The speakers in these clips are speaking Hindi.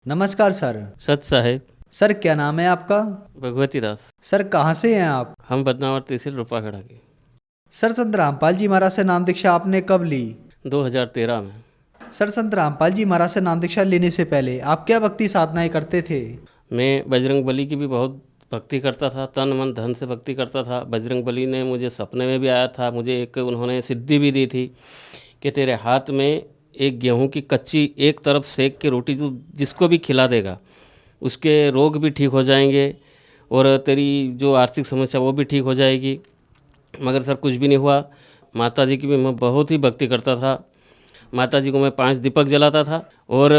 नमस्कार सर। सत साहेब। सर क्या नाम है आपका? भगवती दास। सर कहाँ से हैं आप? हम बदनावर तहसील रूपाखड़ा के। सर संत रामपाल जी महाराज से नाम दीक्षा आपने कब ली? 2013 में। सर संत रामपाल जी महाराज से नाम दीक्षा लेने से पहले आप क्या भक्ति साधनाएं करते थे? मैं बजरंग बली की भी बहुत भक्ति करता था, तन मन धन से भक्ति करता था। बजरंग बली ने मुझे सपने में भी आया था, मुझे एक उन्होंने सिद्धि भी दी थी कि तेरे हाथ में एक गेहूं की कच्ची एक तरफ सेक के रोटी जो जिसको भी खिला देगा उसके रोग भी ठीक हो जाएंगे और तेरी जो आर्थिक समस्या वो भी ठीक हो जाएगी। मगर सर कुछ भी नहीं हुआ। माता जी की भी मैं बहुत ही भक्ति करता था। माता जी को मैं 5 दीपक जलाता था और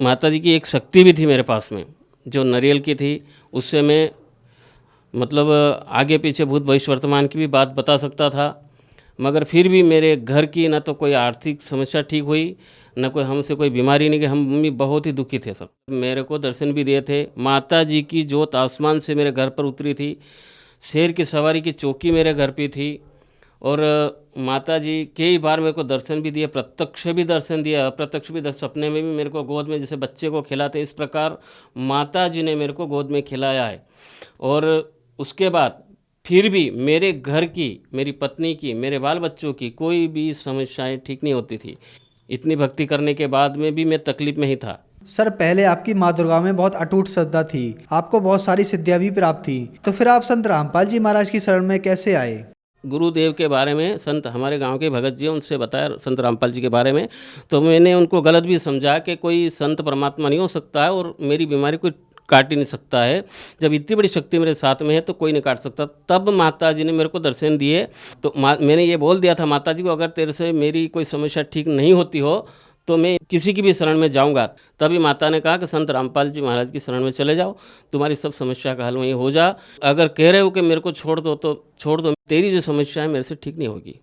माता जी की एक शक्ति भी थी मेरे पास में जो नारियल की थी। उससे मैं मतलब आगे पीछे भूत भविष्य वर्तमान की भी बात बता सकता था। मगर फिर भी मेरे घर की ना तो कोई आर्थिक समस्या ठीक हुई, ना कोई हमसे कोई बीमारी नहीं गई। हम मम्मी बहुत ही दुखी थे सब। मेरे को दर्शन भी दिए थे। माता जी की जोत आसमान से मेरे घर पर उतरी थी। शेर की सवारी की चौकी मेरे घर पे थी और माता जी कई बार मेरे को दर्शन भी दिए, प्रत्यक्ष भी दर्शन दिया, अप्रत्यक्ष भी दर्शन। सपने में भी मेरे को गोद में जैसे बच्चे को खिलाते इस प्रकार माता जी ने मेरे को गोद में खिलाया है। और उसके बाद फिर भी मेरे घर की, मेरी पत्नी की, मेरे बाल बच्चों की कोई भी समस्याएं ठीक नहीं होती थी। इतनी भक्ति करने के बाद में भी मैं तकलीफ में ही था। सर पहले आपकी माँ दुर्गा में बहुत अटूट श्रद्धा थी, आपको बहुत सारी सिद्धियां भी प्राप्त थी, तो फिर आप संत रामपाल जी महाराज की शरण में कैसे आए? गुरुदेव के बारे में संत हमारे गांव के भगत जी उनसे बताया संत रामपाल जी के बारे में, तो मैंने उनको गलत भी समझा कि कोई संत परमात्मा नहीं हो सकता है और मेरी बीमारी कोई काट ही नहीं सकता है। जब इतनी बड़ी शक्ति मेरे साथ में है तो कोई नहीं काट सकता। तब माता जी ने मेरे को दर्शन दिए तो मैंने ये बोल दिया था माता जी को, अगर तेरे से मेरी कोई समस्या ठीक नहीं होती हो तो मैं किसी की भी शरण में जाऊंगा। तभी माता ने कहा कि संत रामपाल जी महाराज की शरण में चले जाओ, तुम्हारी सब समस्या का हल वहीं हो जा। अगर कह रहे हो कि मेरे को छोड़ दो तो छोड़ दो, तेरी जो समस्या है मेरे से ठीक नहीं होगी।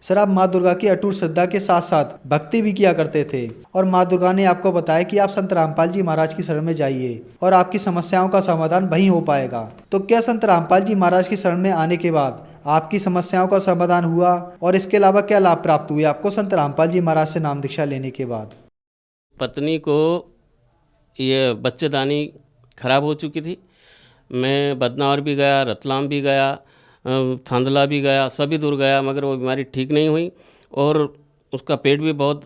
सर आप माँ दुर्गा की अटूट श्रद्धा के साथ साथ भक्ति भी किया करते थे और माँ दुर्गा ने आपको बताया कि आप संत रामपाल जी महाराज की शरण में जाइए और आपकी समस्याओं का समाधान वहीं हो पाएगा। तो क्या संत रामपाल जी महाराज की शरण में आने के बाद आपकी समस्याओं का समाधान हुआ और इसके अलावा क्या लाभ प्राप्त हुए आपको संत रामपाल जी महाराज से नाम दीक्षा लेने के बाद? पत्नी को ये बच्चेदानी खराब हो चुकी थी। मैं बदनावर भी गया, रतलाम भी गया, थांदला भी गया, सभी दूर गया, मगर वो बीमारी ठीक नहीं हुई और उसका पेट भी बहुत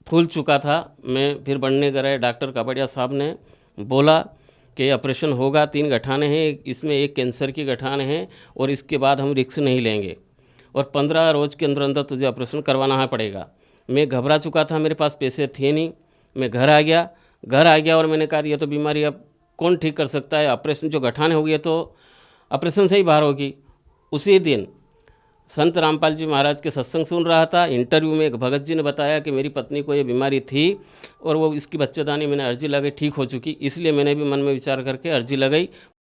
फूल चुका था। मैं फिर बढ़ने गए, डॉक्टर कापड़िया साहब ने बोला कि ऑपरेशन होगा, 3 गठाने हैं, इसमें एक कैंसर की गठान है और इसके बाद हम रिस्क नहीं लेंगे और 15 रोज़ के अंदर अंदर तुझे ऑपरेशन करवाना है पड़ेगा। मैं घबरा चुका था, मेरे पास पैसे थे नहीं। मैं घर आ गया और मैंने कहा ये तो बीमारी अब कौन ठीक कर सकता है, ऑपरेशन जो गठाने हो गई तो ऑपरेशन से ही बाहर होगी। उसी दिन संत रामपाल जी महाराज के सत्संग सुन रहा था। इंटरव्यू में एक भगत जी ने बताया कि मेरी पत्नी को ये बीमारी थी और वो इसकी बच्चेदानी मैंने अर्जी लगाई, ठीक हो चुकी। इसलिए मैंने भी मन में विचार करके अर्जी लगाई।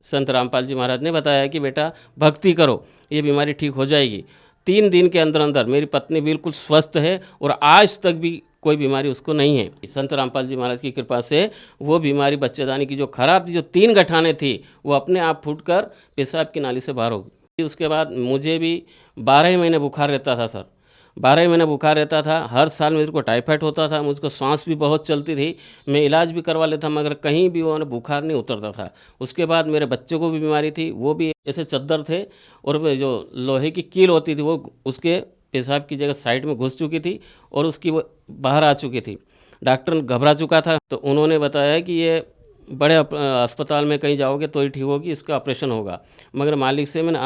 संत रामपाल जी महाराज ने बताया कि बेटा भक्ति करो, ये बीमारी ठीक हो जाएगी। 3 दिन के अंदर अंदर मेरी पत्नी बिल्कुल स्वस्थ है और आज तक भी कोई बीमारी उसको नहीं है। संत रामपाल जी महाराज की कृपा से वो बीमारी बच्चेदानी की जो खराब थी, जो 3 गठाने थी, वो अपने आप फूटकर पेशाब की नाली से बाहर हो गई। उसके बाद मुझे भी 12 महीने बुखार रहता था सर, 12 महीने बुखार रहता था। हर साल मेरे को टाइफाइड होता था, मुझको सांस भी बहुत चलती थी। मैं इलाज भी करवा लेता मगर कहीं भी वो बुखार नहीं उतरता था। उसके बाद मेरे बच्चे को भी बीमारी थी, वो भी ऐसे चद्दर थे और वे जो लोहे की कील होती थी वो उसके पेशाब की जगह साइड में घुस चुकी थी और उसकी वो बाहर आ चुकी थी। डॉक्टर घबरा चुका था तो उन्होंने बताया कि ये बड़े अस्पताल में कहीं जाओगे तो ही ठीक होगी, इसका ऑपरेशन होगा। मगर मालिक से मैंने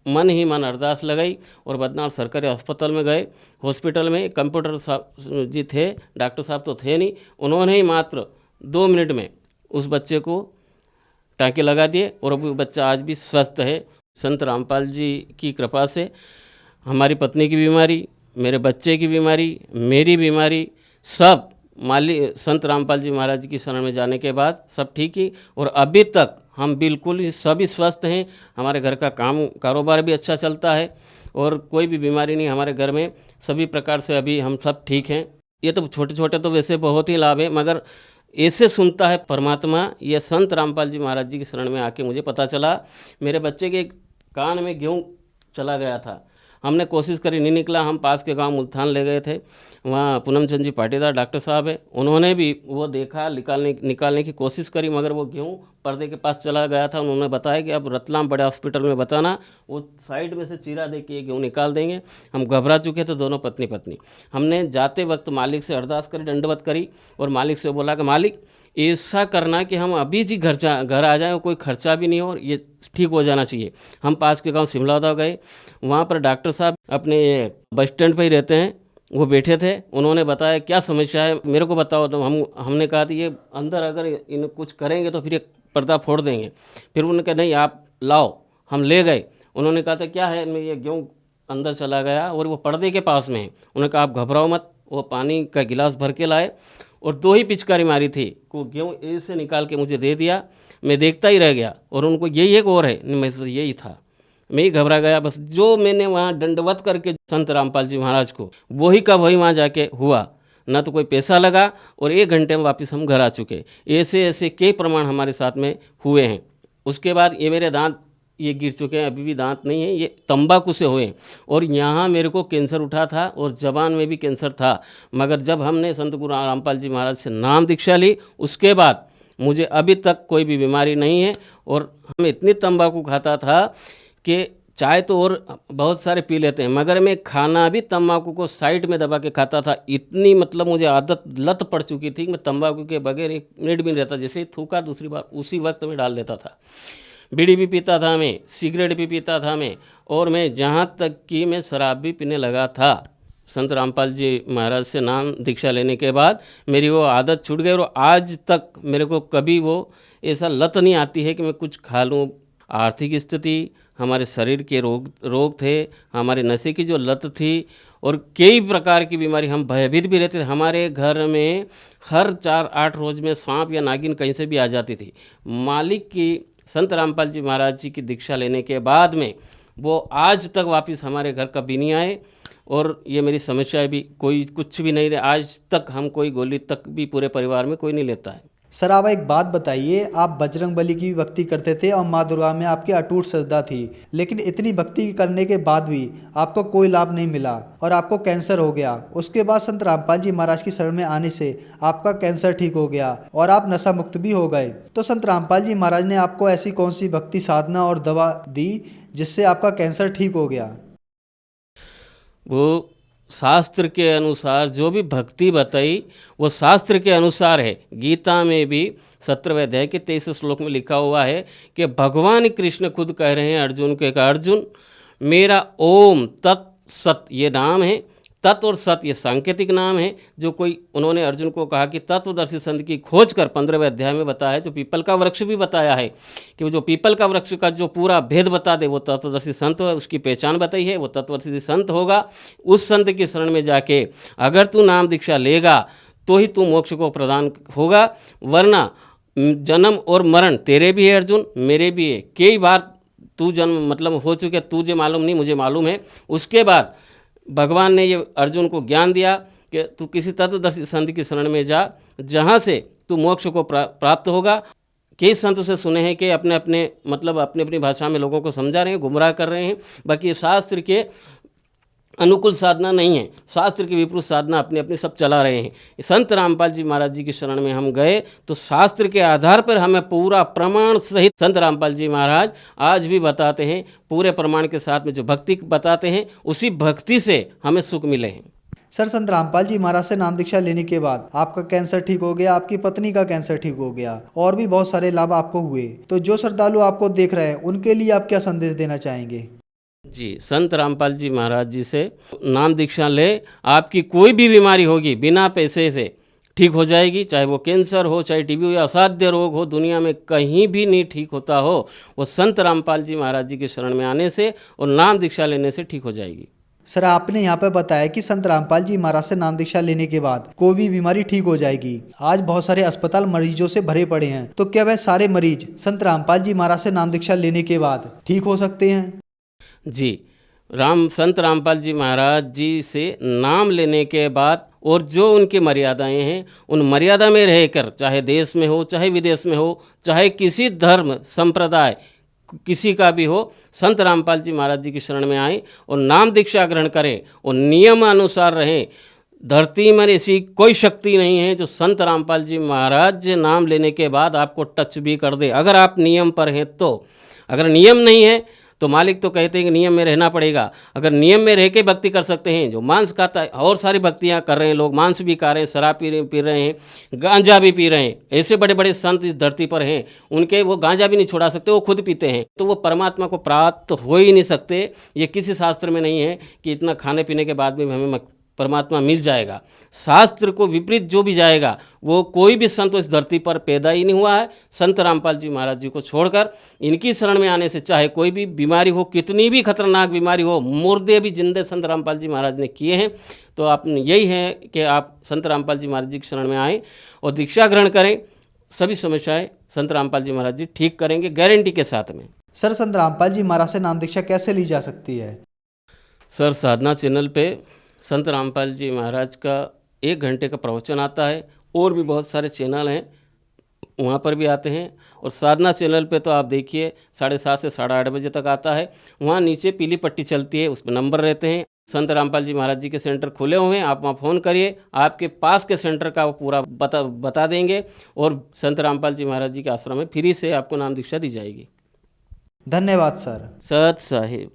मन ही मन अरदास लगाई और बदनाम सरकारी अस्पताल में गए। हॉस्पिटल में कंप्यूटर साहब जी थे, डॉक्टर साहब तो थे नहीं। उन्होंने ही मात्र 2 मिनट में उस बच्चे को टाँके लगा दिए और वो बच्चा आज भी स्वस्थ है। संत रामपाल जी की कृपा से हमारी पत्नी की बीमारी, मेरे बच्चे की बीमारी, मेरी बीमारी, सब संत रामपाल जी महाराज की शरण में जाने के बाद सब ठीक ही। और अभी तक हम बिल्कुल ही सभी स्वस्थ हैं। हमारे घर का काम कारोबार भी अच्छा चलता है और कोई भी बीमारी नहीं हमारे घर में, सभी प्रकार से अभी हम सब ठीक हैं। ये तो छोटे छोटे तो वैसे बहुत ही लाभ है, मगर ऐसे सुनता है परमात्मा, ये संत रामपाल जी महाराज जी की शरण में आके मुझे पता चला। मेरे बच्चे के कान में गेहूँ चला गया था, हमने कोशिश करी, नहीं निकला। हम पास के गांव मुल्तान ले गए थे, वहाँ पूनम चंद जी पाटीदार डॉक्टर साहब है, उन्होंने भी वो देखा, निकालने की कोशिश करी, मगर वो गेहूँ पर्दे के पास चला गया था। उन्होंने बताया कि अब रतलाम बड़े हॉस्पिटल में बताना, वो साइड में से चीरा दे के ये गेहूँ निकाल देंगे। हम घबरा चुके थे दोनों पत्नी पत्नी। हमने जाते वक्त मालिक से अरदास करी, दंडवत करी, और मालिक से बोला कि मालिक ऐसा करना कि हम अभी जी घर आ जाएं, कोई खर्चा भी नहीं हो और ये ठीक हो जाना चाहिए। हम पास के गांव सिमलादा गए, वहाँ पर डॉक्टर साहब अपने बस स्टैंड पर ही रहते हैं, वो बैठे थे। उन्होंने बताया क्या समस्या है मेरे को बताओ। तो हमने कहा कि ये अंदर अगर इन कुछ करेंगे तो फिर ये पर्दा फोड़ देंगे। फिर उन्होंने कहा नहीं आप लाओ, हम ले गए। उन्होंने कहा था क्या है, मैं ये गेहूँ अंदर चला गया और वो पर्दे के पास में है। उन्होंने कहा आप घबराओ मत। वो पानी का गिलास भर के लाए और 2 ही पिचकारी मारी थी, वो गेहूँ ऐसे निकाल के मुझे दे दिया। मैं देखता ही रह गया और उनको यही एक और है, मैं यही था, मैं ही घबरा गया। बस जो मैंने वहाँ दंडवत करके संत रामपाल जी महाराज को, वही का वही वहाँ जाके हुआ, ना तो कोई पैसा लगा, और 1 घंटे में वापस हम घर आ चुके। ऐसे ऐसे कई प्रमाण हमारे साथ में हुए हैं। उसके बाद ये मेरे दांत ये गिर चुके हैं, अभी भी दांत नहीं है, ये तंबाकू से हुए। और यहाँ मेरे को कैंसर उठा था और जबान में भी कैंसर था, मगर जब हमने संत गुरु रामपाल जी महाराज से नाम दीक्षा ली, उसके बाद मुझे अभी तक कोई भी बीमारी नहीं है। और हम इतनी तंबाकू खाता था कि चाय तो और बहुत सारे पी लेते हैं, मगर मैं खाना भी तंबाकू को साइड में दबा के खाता था। इतनी मतलब मुझे आदत लत पड़ चुकी थी कि मैं तंबाकू के बगैर 1 मिनट भी नहीं रहता। जैसे ही थूका दूसरी बार उसी वक्त में डाल देता था। बीड़ी भी पीता था मैं, सिगरेट भी पीता था मैं, और मैं जहाँ तक कि मैं शराब भी पीने लगा था। संत रामपाल जी महाराज से नाम दीक्षा लेने के बाद मेरी वो आदत छूट गई, और आज तक मेरे को कभी वो ऐसा लत नहीं आती है कि मैं कुछ खा लूँ। आर्थिक स्थिति, हमारे शरीर के रोग थे, हमारे नशे की जो लत थी, और कई प्रकार की बीमारी, हम भयभीत भी रहते थे। हमारे घर में हर 4-8 रोज़ में सांप या नागिन कहीं से भी आ जाती थी। मालिक की संत रामपाल जी महाराज जी की दीक्षा लेने के बाद में वो आज तक वापस हमारे घर कभी नहीं आए, और ये मेरी समस्या भी कोई कुछ भी नहीं रहे। आज तक हम कोई गोली तक भी पूरे परिवार में कोई नहीं लेता है। सर आप एक बात बताइए, आप बजरंग बली की भक्ति करते थे और माँ दुर्गा में आपकी अटूट श्रद्धा थी, लेकिन इतनी भक्ति करने के बाद भी आपको कोई लाभ नहीं मिला और आपको कैंसर हो गया। उसके बाद संत रामपाल जी महाराज की शरण में आने से आपका कैंसर ठीक हो गया और आप नशा मुक्त भी हो गए। तो संत रामपाल जी महाराज ने आपको ऐसी कौन सी भक्ति साधना और दवा दी जिससे आपका कैंसर ठीक हो गया? वो शास्त्र के अनुसार जो भी भक्ति बताई वो शास्त्र के अनुसार है। गीता में भी 17वें अध्याय के 23 श्लोक में लिखा हुआ है कि भगवान कृष्ण खुद कह रहे हैं अर्जुन के, अर्जुन मेरा ओम तत् सत ये नाम है। तत्व और सत ये सांकेतिक नाम है, जो कोई उन्होंने अर्जुन को कहा कि तत्वदर्शी संत की खोज कर 15वें अध्याय में बताया। जो पीपल का वृक्ष भी बताया है कि वो जो पीपल का वृक्ष का जो पूरा भेद बता दे वो तत्वदर्शी संत है, उसकी पहचान बताई है, वो तत्वदर्शी संत होगा। उस संत की शरण में जाके अगर तू नाम दीक्षा लेगा तो ही तू मोक्ष को प्रदान होगा, वरना जन्म और मरण तेरे भी है अर्जुन, मेरे भी है। कई बार तू जन्म मतलब हो चुके, तुझे मालूम नहीं मुझे मालूम है। उसके बाद भगवान ने ये अर्जुन को ज्ञान दिया कि तू किसी तत्वदर्शी संत की शरण में जा, जहाँ से तू मोक्ष को प्राप्त होगा। कई संत से सुने हैं कि अपने अपने मतलब अपनी अपनी भाषा में लोगों को समझा रहे हैं, गुमराह कर रहे हैं। बाकी शास्त्र के अनुकूल साधना नहीं है, शास्त्र की विपरीत साधना अपनी अपनी सब चला रहे हैं। संत रामपाल जी महाराज जी की शरण में हम गए तो शास्त्र के आधार पर हमें पूरा प्रमाण सहित संत रामपाल जी महाराज आज भी बताते हैं, पूरे प्रमाण के साथ में जो भक्ति बताते हैं उसी भक्ति से हमें सुख मिले हैं। सर संत रामपाल जी महाराज से नाम दीक्षा लेने के बाद आपका कैंसर ठीक हो गया, आपकी पत्नी का कैंसर ठीक हो गया और भी बहुत सारे लाभ आपको हुए। तो जो श्रद्धालु आपको देख रहे हैं उनके लिए आप क्या संदेश देना चाहेंगे? जी, संत रामपाल जी महाराज जी से नाम दीक्षा ले, आपकी कोई भी बीमारी होगी बिना पैसे से ठीक हो जाएगी। चाहे वो कैंसर हो, चाहे टीबी हो या असाध्य रोग हो, दुनिया में कहीं भी नहीं ठीक होता हो, वो संत रामपाल जी महाराज जी की शरण में आने से और नाम दीक्षा लेने से ठीक हो जाएगी। सर आपने यहाँ पर बताया कि संत रामपाल जी महाराज से नाम दीक्षा लेने के बाद कोई भी बीमारी ठीक हो जाएगी। आज बहुत सारे अस्पताल मरीजों से भरे पड़े हैं, तो क्या वह सारे मरीज संत रामपाल जी महाराज से नाम दीक्षा लेने के बाद ठीक हो सकते हैं? जी, संत रामपाल जी महाराज जी से नाम लेने के बाद और जो उनकी मर्यादाएं हैं उन मर्यादा में रहकर, चाहे देश में हो चाहे विदेश में हो, चाहे किसी धर्म संप्रदाय किसी का भी हो, संत रामपाल जी महाराज जी की शरण में आएं और नाम दीक्षा ग्रहण करें और नियम अनुसार रहें। धरती में ऐसी कोई शक्ति नहीं है जो संत रामपाल जी महाराज नाम लेने के बाद आपको टच भी कर दे, अगर आप नियम पर हैं तो। अगर नियम नहीं है तो मालिक तो कहते हैं कि नियम में रहना पड़ेगा। अगर नियम में रह के भक्ति कर सकते हैं, जो मांस खाता है, और सारी भक्तियां कर रहे हैं लोग, मांस भी खा रहे हैं, शराब पी रहे हैं, गांजा भी पी रहे हैं, ऐसे बड़े बड़े संत इस धरती पर हैं, उनके वो गांजा भी नहीं छोड़ा सकते, वो खुद पीते हैं, तो वो परमात्मा को प्राप्त हो ही नहीं सकते। ये किसी शास्त्र में नहीं है कि इतना खाने पीने के बाद भी हमें परमात्मा मिल जाएगा। शास्त्र को विपरीत जो भी जाएगा वो कोई भी संत इस धरती पर पैदा ही नहीं हुआ है। संत रामपाल जी महाराज जी को छोड़कर इनकी शरण में आने से चाहे कोई भी बीमारी हो, कितनी भी खतरनाक बीमारी हो, मुर्दे भी जिंदे संत रामपाल जी महाराज ने किए हैं। तो आप यही है कि आप संत रामपाल जी महाराज जी की शरण में आएँ और दीक्षा ग्रहण करें। सभी समस्याएं संत रामपाल जी महाराज जी ठीक करेंगे, गारंटी के साथ में। सर, संत रामपाल जी महाराज से नाम दीक्षा कैसे ली जा सकती है? सर, साधना चैनल पे संत रामपाल जी महाराज का 1 घंटे का प्रवचन आता है, और भी बहुत सारे चैनल हैं वहाँ पर भी आते हैं। और साधना चैनल पे तो आप देखिए 7:30 से 8:30 बजे तक आता है। वहाँ नीचे पीली पट्टी चलती है, उस पर नंबर रहते हैं। संत रामपाल जी महाराज जी के सेंटर खुले हुए हैं, आप वहाँ फ़ोन करिए, आपके पास के सेंटर का वो पूरा बता देंगे, और संत रामपाल जी महाराज जी के आश्रम में फ्री से आपको नाम दीक्षा दी जाएगी। धन्यवाद सर। सत साहिब।